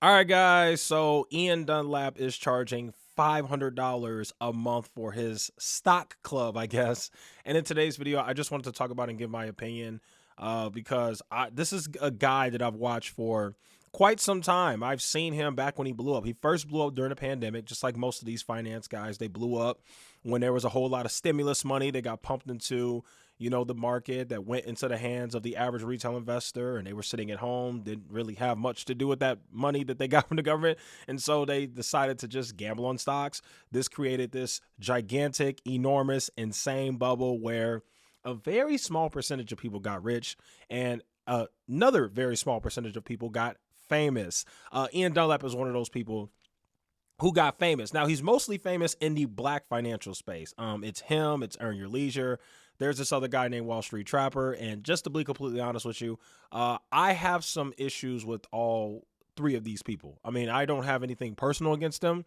All right, guys. So Ian Dunlap is charging $500 a month for his stock club, I guess. And in today's video, I just wanted to talk about and give my opinion because this is a guy that I've watched for quite some time. I've seen him back when he blew up. He first blew up during the pandemic, just like most of these finance guys. They blew up when there was a whole lot of stimulus money that got pumped into the market that went into the hands of the average retail investor, and they were sitting at home, didn't really have much to do with that money that they got from the government. And so they decided to just gamble on stocks. This created this gigantic, enormous, insane bubble where a very small percentage of people got rich and another very small percentage of people got famous. Ian Dunlap is one of those people who got famous. Now, he's mostly famous in the black financial space. It's him, it's Earn Your Leisure. There's this other guy named Wall Street Trapper. And just to be completely honest with you, I have some issues with all three of these people. I mean, I don't have anything personal against them.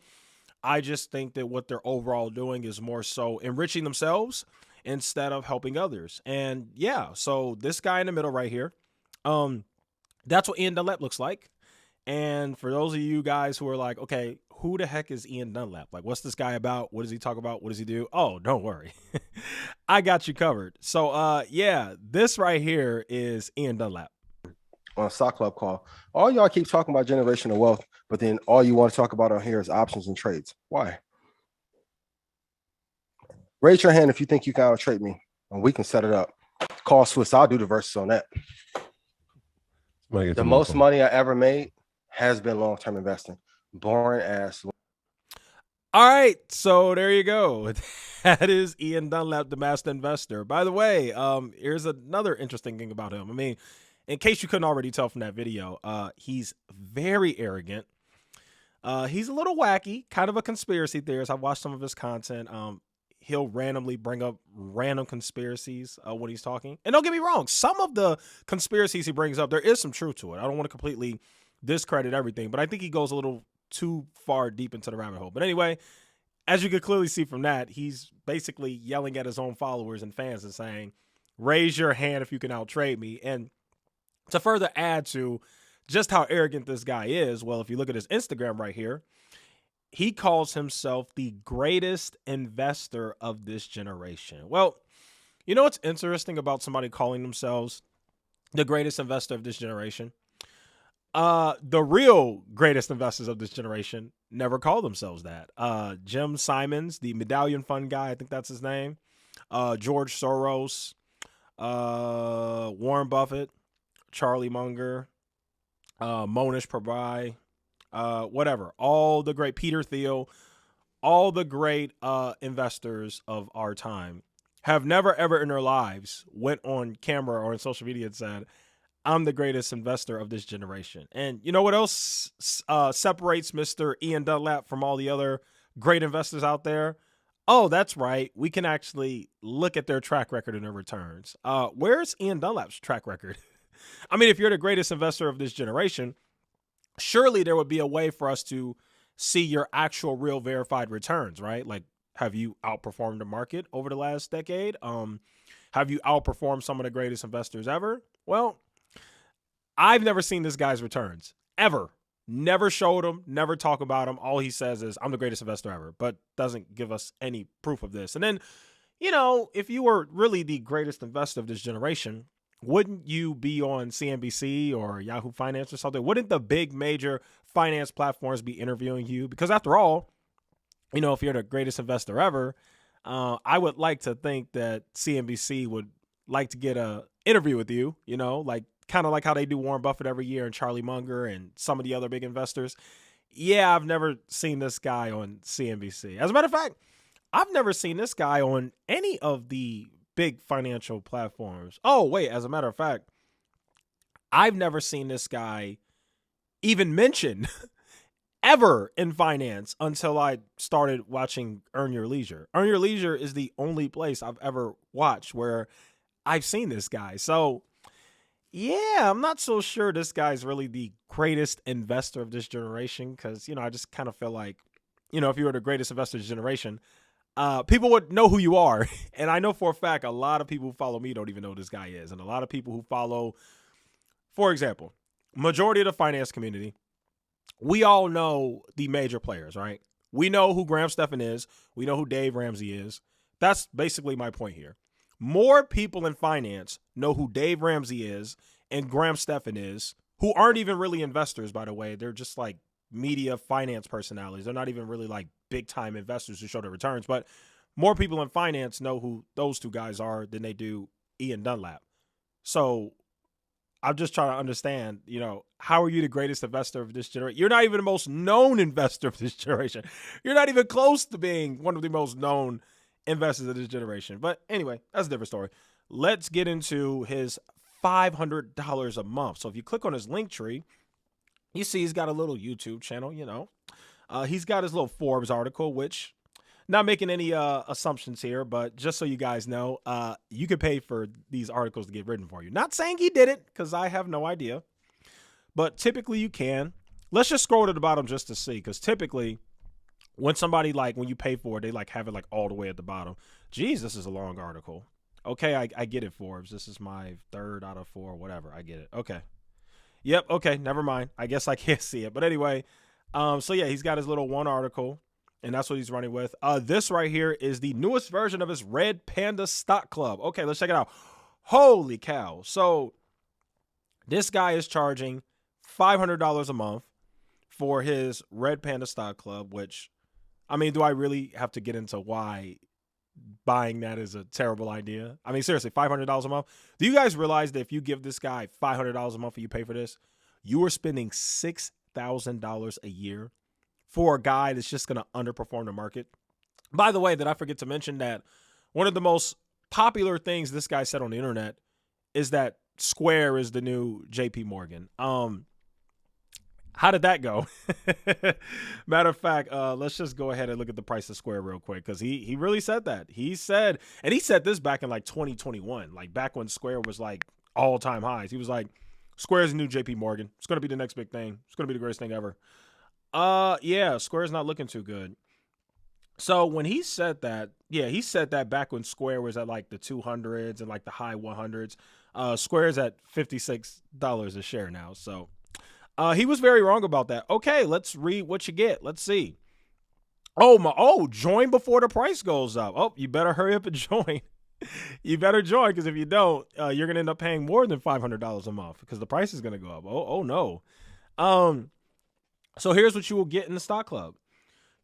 I just think that what they're overall doing is more so enriching themselves instead of helping others. And yeah, so this guy in the middle right here, that's what Ian Dunlap looks like. And for those of you guys who are like, okay, who the heck is Ian Dunlap? Like, what's this guy about? What does he talk about? What does he do? Oh, don't worry. I got you covered. So, yeah, this right here is Ian Dunlap. On a stock club call. All y'all keep talking about generational wealth, but then all you want to talk about on here is options and trades. Why? Raise your hand if you think you can out trade me, and we can set it up. Call Swiss. I'll do the verses on that. The most money I ever made has been long-term investing. Boring ass. All right, so there you go. That is Ian Dunlap, the master investor. By the way, here's another interesting thing about him. I mean, in case you couldn't already tell from that video, he's very arrogant. He's a little wacky, kind of a conspiracy theorist. I've watched some of his content. He'll randomly bring up random conspiracies when he's talking. And don't get me wrong, some of the conspiracies he brings up, there is some truth to it. I don't want to completely discredit everything, but I think he goes a little too far deep into the rabbit hole. But anyway, as you can clearly see from that, he's basically yelling at his own followers and fans and saying, raise your hand if you can outtrade me. And to further add to just how arrogant this guy is, well, if you look at his Instagram right here, he calls himself the greatest investor of this generation. Well, you know what's interesting about somebody calling themselves the greatest investor of this generation? The real greatest investors of this generation never call themselves that. Jim Simons, the Medallion Fund guy, I think that's his name. George Soros, Warren Buffett, Charlie Munger, Monish Pabrai, whatever. All the great Peter Thiel, all the great investors of our time have never ever in their lives went on camera or on social media and said, I'm the greatest investor of this generation. And you know what else separates Mr. Ian Dunlap from all the other great investors out there? Oh, that's right. We can actually look at their track record and their returns. Where's Ian Dunlap's track record? I mean, if you're the greatest investor of this generation, surely there would be a way for us to see your actual real verified returns, right? Like, have you outperformed the market over the last decade? Have you outperformed some of the greatest investors ever? Well, I've never seen this guy's returns ever. Never showed him, never talk about him. All he says is, I'm the greatest investor ever, but doesn't give us any proof of this. And then, if you were really the greatest investor of this generation, wouldn't you be on CNBC or Yahoo Finance or something? Wouldn't the big major finance platforms be interviewing you? Because after all, if you're the greatest investor ever, I would like to think that CNBC would like to get a interview with you, like kind of like how they do Warren Buffett every year and Charlie Munger and some of the other big investors. Yeah, I've never seen this guy on CNBC. As a matter of fact, I've never seen this guy on any of the big financial platforms. Oh, wait, as a matter of fact, I've never seen this guy even mentioned ever in finance until I started watching Earn Your Leisure. Earn Your Leisure is the only place I've ever watched where I've seen this guy. So, yeah, I'm not so sure this guy's really the greatest investor of this generation because, I just kind of feel like, if you were the greatest investor of this generation, people would know who you are. And I know for a fact, a lot of people who follow me don't even know who this guy is. And a lot of people who follow, for example, majority of the finance community we all know the major players, right? We know who Graham Stephan is. We know who Dave Ramsey is. That's basically my point here. More people in finance know who Dave Ramsey is and Graham Stephan is, who aren't even really investors, by the way. They're just like media finance personalities. They're not even really like big time investors who show their returns. But more people in finance know who those two guys are than they do Ian Dunlap. So I'm just trying to understand, how are you the greatest investor of this generation? You're not even the most known investor of this generation. You're not even close to being one of the most known investors of this generation. But anyway, that's a different story. Let's get into his $500 a month. So if you click on his link tree, you see he's got a little YouTube channel, he's got his little Forbes article, which not making any assumptions here, but just so you guys know, you can pay for these articles to get written for you. Not saying he did it, because I have no idea, but typically you can. Let's just scroll to the bottom just to see, because typically when somebody, like, when you pay for it, they like have it like all the way at the bottom. Geez, this is a long article. Okay, I get it, Forbes. This is my 3rd out of 4, whatever. I get it. Okay. Yep. Okay. Never mind. I guess I can't see it. But anyway, so yeah, he's got his little one article, and that's what he's running with. This right here is the newest version of his Red Panda Stock Club. Okay, let's check it out. Holy cow. So this guy is charging $500 a month for his Red Panda Stock Club, which, I mean, do I really have to get into why buying that is a terrible idea? I mean, seriously, $500 a month. Do you guys realize that if you give this guy $500 a month and you pay for this, you are spending $6,000 a year for a guy that's just going to underperform the market? By the way, did I forget to mention that one of the most popular things this guy said on the internet is that Square is the new JP Morgan. How did that go? Matter of fact, let's just go ahead and look at the price of Square real quick, because he really said that. He said this back in like 2021, like back when Square was like all-time highs. He was like, Square's the new JP Morgan. It's going to be the next big thing. It's going to be the greatest thing ever. Yeah, Square's not looking too good. So when he said that, he said that back when Square was at like the 200s and like the high 100s. Square's at $56 a share now. So he was very wrong about that. Okay, let's read what you get. Let's see. Join before the price goes up. Oh, you better hurry up and join. You better join, because if you don't, you're going to end up paying more than $500 a month, because the price is going to go up. Oh no. So here's what you will get in the stock club.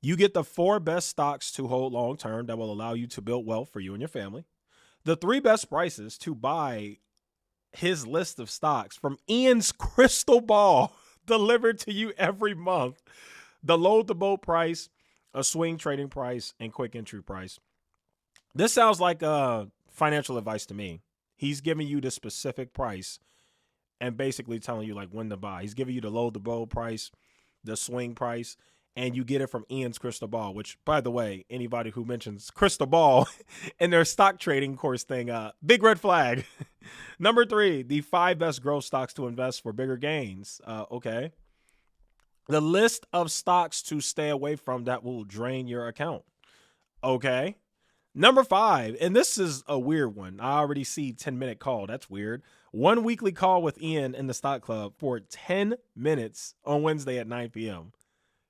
You get the 4 best stocks to hold long term that will allow you to build wealth for you and your family. The 3 best prices to buy his list of stocks from Ian's crystal ball delivered to you every month. The load the boat price, a swing trading price, and quick entry price. This sounds like financial advice to me. He's giving you the specific price and basically telling you like when to buy. He's giving you the load the boat price, the swing price, and you get it from Ian's crystal ball, which, by the way, anybody who mentions crystal ball in their stock trading course thing, big red flag. Number 3, the 5 best growth stocks to invest for bigger gains. Okay. The list of stocks to stay away from that will drain your account. Okay. Number 5, and this is a weird one. I already see 10-minute call. That's weird. 1 weekly call with Ian in the stock club for 10 minutes on Wednesday at 9 p.m.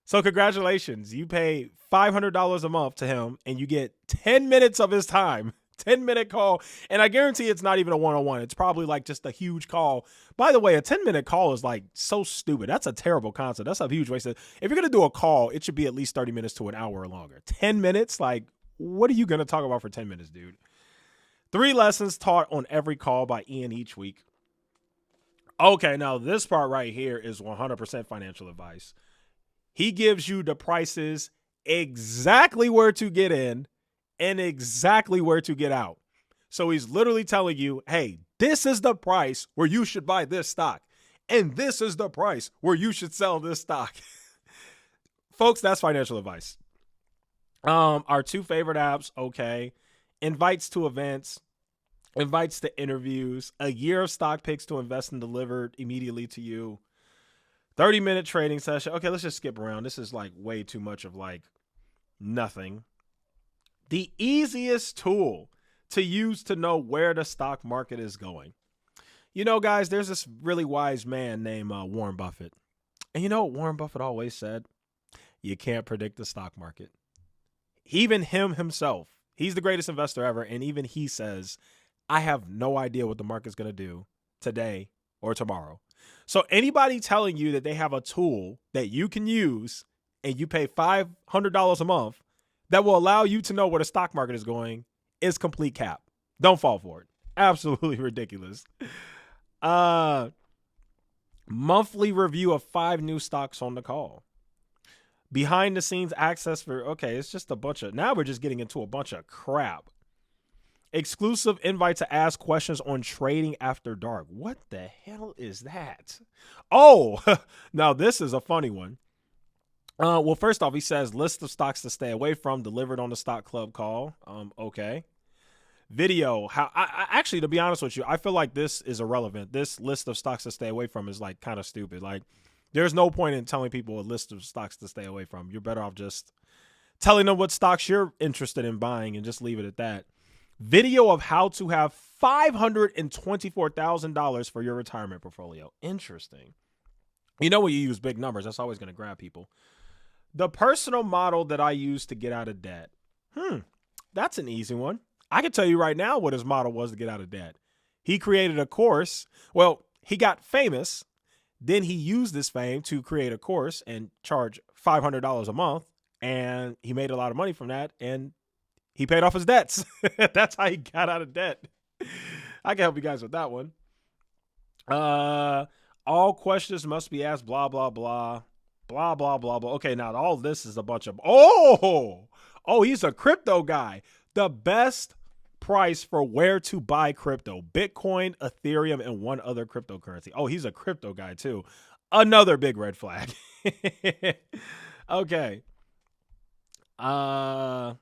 So congratulations. You pay $500 a month to him and you get 10 minutes of his time. 10-minute call. And I guarantee it's not even a one-on-one. It's probably like just a huge call. By the way, a 10-minute call is like so stupid. That's a terrible concept. That's a huge waste of. If you're going to do a call, it should be at least 30 minutes to an hour or longer. 10 minutes? Like, what are you going to talk about for 10 minutes, dude? 3 lessons taught on every call by Ian each week. Okay, now this part right here is 100% financial advice. He gives you the prices, exactly where to get in and exactly where to get out. So he's literally telling you, hey, this is the price where you should buy this stock. And this is the price where you should sell this stock. Folks, that's financial advice. Our 2 favorite apps, okay. Invites to events, invites to interviews, a year of stock picks to invest and delivered immediately to you. 30-minute trading session. Okay, let's just skip around. This is like way too much of like nothing. The easiest tool to use to know where the stock market is going. You know, guys, there's this really wise man named Warren Buffett. And you know what Warren Buffett always said? You can't predict the stock market. Even him himself, he's the greatest investor ever. And even he says, I have no idea what the market's going to do today or tomorrow. So anybody telling you that they have a tool that you can use and you pay $500 a month that will allow you to know where the stock market is going is complete cap. Don't fall for it. Absolutely ridiculous. Monthly review of 5 new stocks on the call. Behind the scenes access for, okay, it's just a bunch of, now we're just getting into a bunch of crap. Exclusive invite to ask questions on trading after dark. What the hell is that? Oh, now this is a funny one. Well, first off, he says list of stocks to stay away from delivered on the stock club call. Okay. Video. How I actually, to be honest with you, I feel like this is irrelevant. This list of stocks to stay away from is like kind of stupid. Like, there's no point in telling people a list of stocks to stay away from. You're better off just telling them what stocks you're interested in buying and just leave it at that. Video of how to have $524,000 for your retirement portfolio. Interesting. You know when you use big numbers, that's always going to grab people. The personal model that I use to get out of debt. That's an easy one. I can tell you right now what his model was to get out of debt. He created a course. Well, he got famous. Then he used this fame to create a course and charge $500 a month. And he made a lot of money from that. And he paid off his debts. That's how he got out of debt. I can help you guys with that one. All questions must be asked, blah, blah, blah. Blah, blah, blah, blah. Okay, now all this is a bunch of, he's a crypto guy. The best price for where to buy crypto: Bitcoin, Ethereum, and one other cryptocurrency. Oh, he's a crypto guy too. Another big red flag. Okay. Yeah,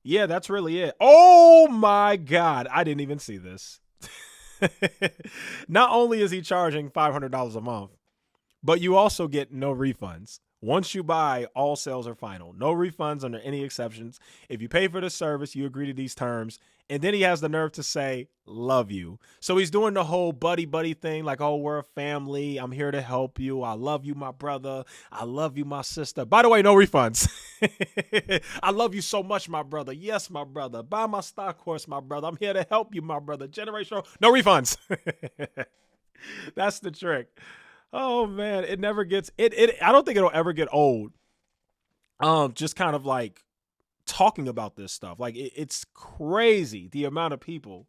that's really it. Oh my God. I didn't even see this. Not only is he charging $500 a month, but you also get no refunds. Once you buy, all sales are final. No refunds under any exceptions. If you pay for the service, you agree to these terms. And then he has the nerve to say, love you. So he's doing the whole buddy thing, like, oh, we're a family. I'm here to help you. I love you, my brother. I love you, my sister. By the way, no refunds. I love you so much, my brother. Yes, my brother. Buy my stock course, my brother. I'm here to help you, my brother. Generational. No refunds. That's the trick. Oh man, it never gets it. I don't think it'll ever get old. Just kind of like talking about this stuff. Like it's crazy the amount of people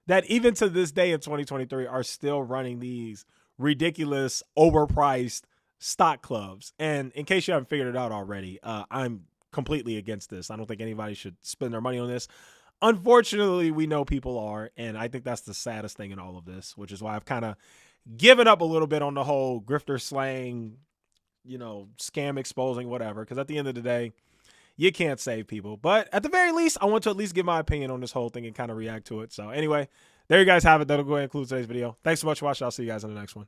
that even to this day in 2023 are still running these ridiculous, overpriced stock clubs. And in case you haven't figured it out already, I'm completely against this. I don't think anybody should spend their money on this. Unfortunately, we know people are, and I think that's the saddest thing in all of this, which is why I've kind of given up a little bit on the whole grifter slang, scam exposing, whatever. Because at the end of the day, you can't save people. But at the very least, I want to at least give my opinion on this whole thing and kind of react to it. So anyway, there you guys have it. That'll go ahead and conclude today's video. Thanks so much for watching. I'll see you guys in the next one.